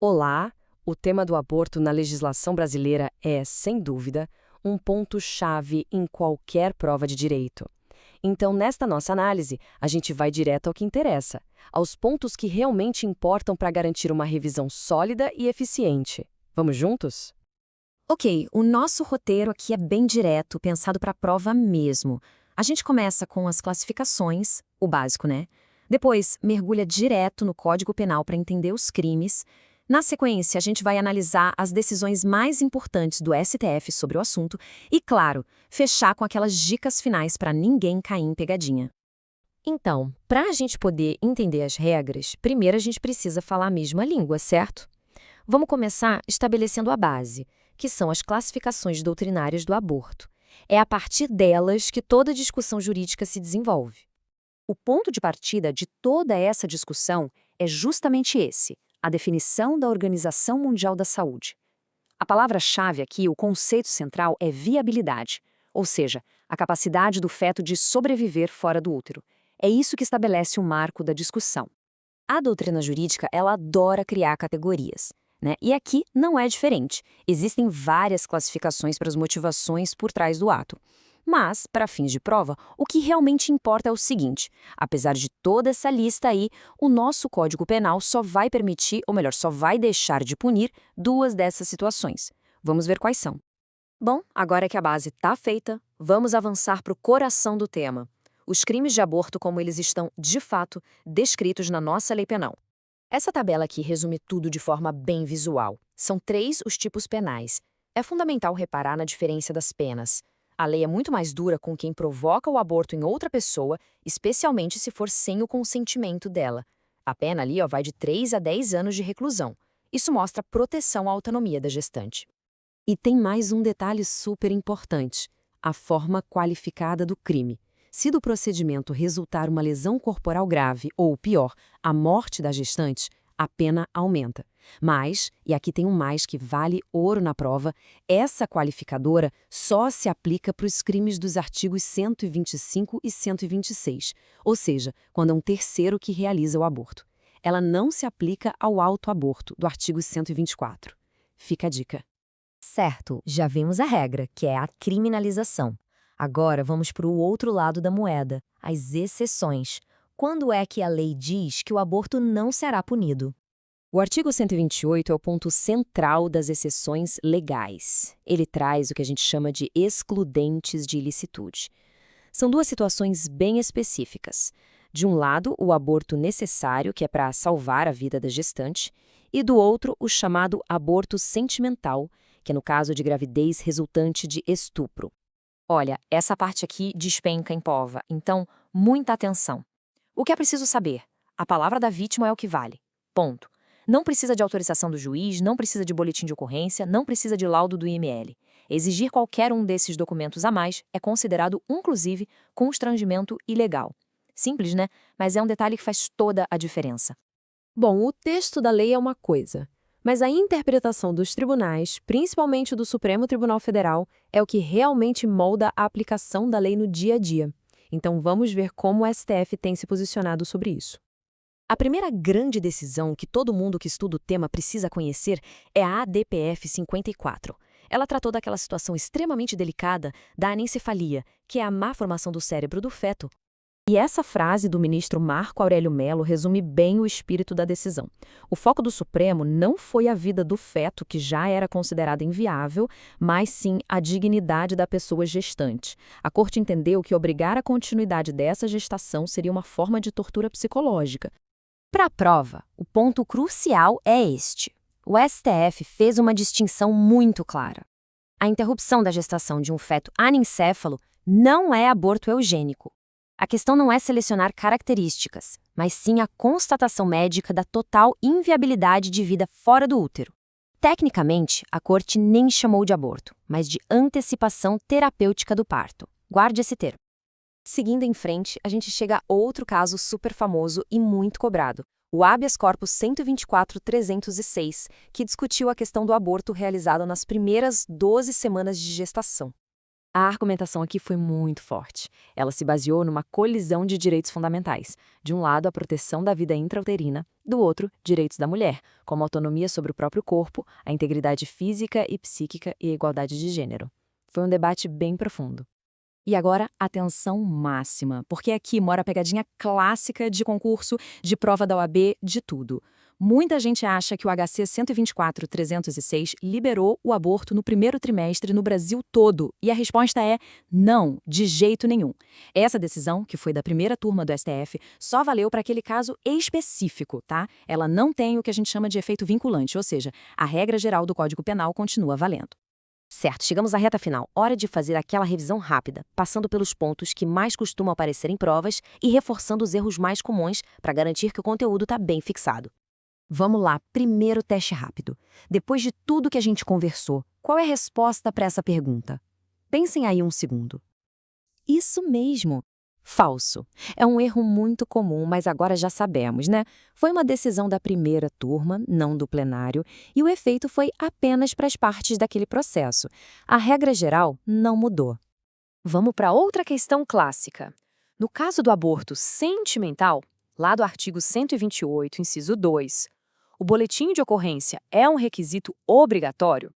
Olá! O tema do aborto na legislação brasileira é, sem dúvida, um ponto-chave em qualquer prova de direito. Então, nesta nossa análise, a gente vai direto ao que interessa, aos pontos que realmente importam para garantir uma revisão sólida e eficiente. Vamos juntos? Ok, o nosso roteiro aqui é bem direto, pensado para a prova mesmo. A gente começa com as classificações, o básico, né? Depois, mergulha direto no Código Penal para entender os crimes. Na sequência, a gente vai analisar as decisões mais importantes do STF sobre o assunto e, claro, fechar com aquelas dicas finais para ninguém cair em pegadinha. Então, para a gente poder entender as regras, primeiro a gente precisa falar a mesma língua, certo? Vamos começar estabelecendo a base, que são as classificações doutrinárias do aborto. É a partir delas que toda discussão jurídica se desenvolve. O ponto de partida de toda essa discussão é justamente esse: a definição da Organização Mundial da Saúde. A palavra-chave aqui, o conceito central, é viabilidade, ou seja, a capacidade do feto de sobreviver fora do útero. É isso que estabelece o marco da discussão. A doutrina jurídica, ela adora criar categorias, né? E aqui não é diferente. Existem várias classificações para as motivações por trás do ato. Mas, para fins de prova, o que realmente importa é o seguinte: apesar de toda essa lista aí, o nosso Código Penal só vai permitir, ou melhor, só vai deixar de punir duas dessas situações. Vamos ver quais são. Bom, agora que a base está feita, vamos avançar para o coração do tema: os crimes de aborto como eles estão, de fato, descritos na nossa lei penal. Essa tabela aqui resume tudo de forma bem visual. São 3 os tipos penais. É fundamental reparar na diferença das penas. A lei é muito mais dura com quem provoca o aborto em outra pessoa, especialmente se for sem o consentimento dela. A pena ali vai de 3 a 10 anos de reclusão. Isso mostra proteção à autonomia da gestante. E tem mais um detalhe super importante: a forma qualificada do crime. Se do procedimento resultar uma lesão corporal grave ou, pior, a morte da gestante, a pena aumenta. Mas, e aqui tem um mais que vale ouro na prova, essa qualificadora só se aplica para os crimes dos artigos 125 e 126, ou seja, quando é um terceiro que realiza o aborto. Ela não se aplica ao autoaborto, do artigo 124. Fica a dica. Certo, já vimos a regra, que é a criminalização. Agora vamos para o outro lado da moeda, as exceções. Quando é que a lei diz que o aborto não será punido? O artigo 128 é o ponto central das exceções legais. Ele traz o que a gente chama de excludentes de ilicitude. São duas situações bem específicas. De um lado, o aborto necessário, que é para salvar a vida da gestante, e do outro, o chamado aborto sentimental, que é no caso de gravidez resultante de estupro. Olha, essa parte aqui despenca em prova, então, muita atenção. O que é preciso saber? A palavra da vítima é o que vale. Ponto. Não precisa de autorização do juiz, não precisa de boletim de ocorrência, não precisa de laudo do IML. Exigir qualquer um desses documentos a mais é considerado, inclusive, constrangimento ilegal. Simples, né? Mas é um detalhe que faz toda a diferença. Bom, o texto da lei é uma coisa, mas a interpretação dos tribunais, principalmente do Supremo Tribunal Federal, é o que realmente molda a aplicação da lei no dia a dia. Então vamos ver como o STF tem se posicionado sobre isso. A primeira grande decisão que todo mundo que estuda o tema precisa conhecer é a ADPF 54. Ela tratou daquela situação extremamente delicada da anencefalia, que é a má formação do cérebro do feto. E essa frase do ministro Marco Aurélio Mello resume bem o espírito da decisão. O foco do Supremo não foi a vida do feto, que já era considerada inviável, mas sim a dignidade da pessoa gestante. A Corte entendeu que obrigar a continuidade dessa gestação seria uma forma de tortura psicológica. Para a prova, o ponto crucial é este. O STF fez uma distinção muito clara. A interrupção da gestação de um feto anencéfalo não é aborto eugênico. A questão não é selecionar características, mas sim a constatação médica da total inviabilidade de vida fora do útero. Tecnicamente, a Corte nem chamou de aborto, mas de antecipação terapêutica do parto. Guarde esse termo. Seguindo em frente, a gente chega a outro caso super famoso e muito cobrado, o Habeas Corpus 124.306, que discutiu a questão do aborto realizado nas primeiras 12 semanas de gestação. A argumentação aqui foi muito forte. Ela se baseou numa colisão de direitos fundamentais. De um lado, a proteção da vida intrauterina, do outro, direitos da mulher, como a autonomia sobre o próprio corpo, a integridade física e psíquica e a igualdade de gênero. Foi um debate bem profundo. E agora, atenção máxima, porque aqui mora a pegadinha clássica de concurso, de prova da OAB, de tudo. Muita gente acha que o HC 124.306 liberou o aborto no primeiro trimestre no Brasil todo, e a resposta é não, de jeito nenhum. Essa decisão, que foi da primeira turma do STF, só valeu para aquele caso específico, tá? Ela não tem o que a gente chama de efeito vinculante, ou seja, a regra geral do Código Penal continua valendo. Certo, chegamos à reta final. Hora de fazer aquela revisão rápida, passando pelos pontos que mais costumam aparecer em provas e reforçando os erros mais comuns para garantir que o conteúdo está bem fixado. Vamos lá, primeiro teste rápido. Depois de tudo que a gente conversou, qual é a resposta para essa pergunta? Pensem aí um segundo. Isso mesmo. Falso. É um erro muito comum, mas agora já sabemos, né? Foi uma decisão da primeira turma, não do plenário, e o efeito foi apenas para as partes daquele processo. A regra geral não mudou. Vamos para outra questão clássica. No caso do aborto sentimental, lá do artigo 128, inciso 2, o boletim de ocorrência é um requisito obrigatório?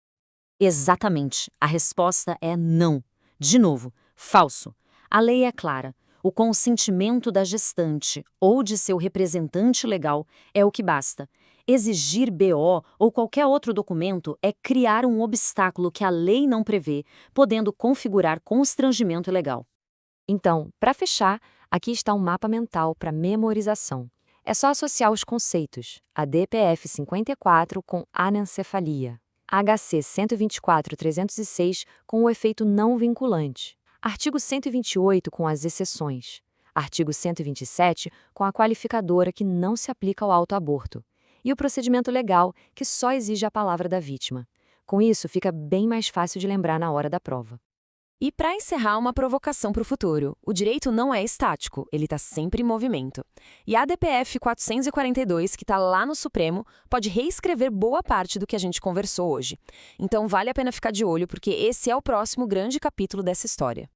Exatamente. A resposta é não. De novo, falso. A lei é clara. O consentimento da gestante ou de seu representante legal é o que basta. Exigir BO ou qualquer outro documento é criar um obstáculo que a lei não prevê, podendo configurar constrangimento legal. Então, para fechar, aqui está um mapa mental para memorização. É só associar os conceitos, a DPF 54 com anencefalia, HC 124.306 com o efeito não vinculante, artigo 128 com as exceções, artigo 127 com a qualificadora que não se aplica ao autoaborto, e o procedimento legal que só exige a palavra da vítima. Com isso, fica bem mais fácil de lembrar na hora da prova. E para encerrar, uma provocação para o futuro. O direito não é estático, ele está sempre em movimento. E a DPF 442, que está lá no Supremo, pode reescrever boa parte do que a gente conversou hoje. Então vale a pena ficar de olho, porque esse é o próximo grande capítulo dessa história.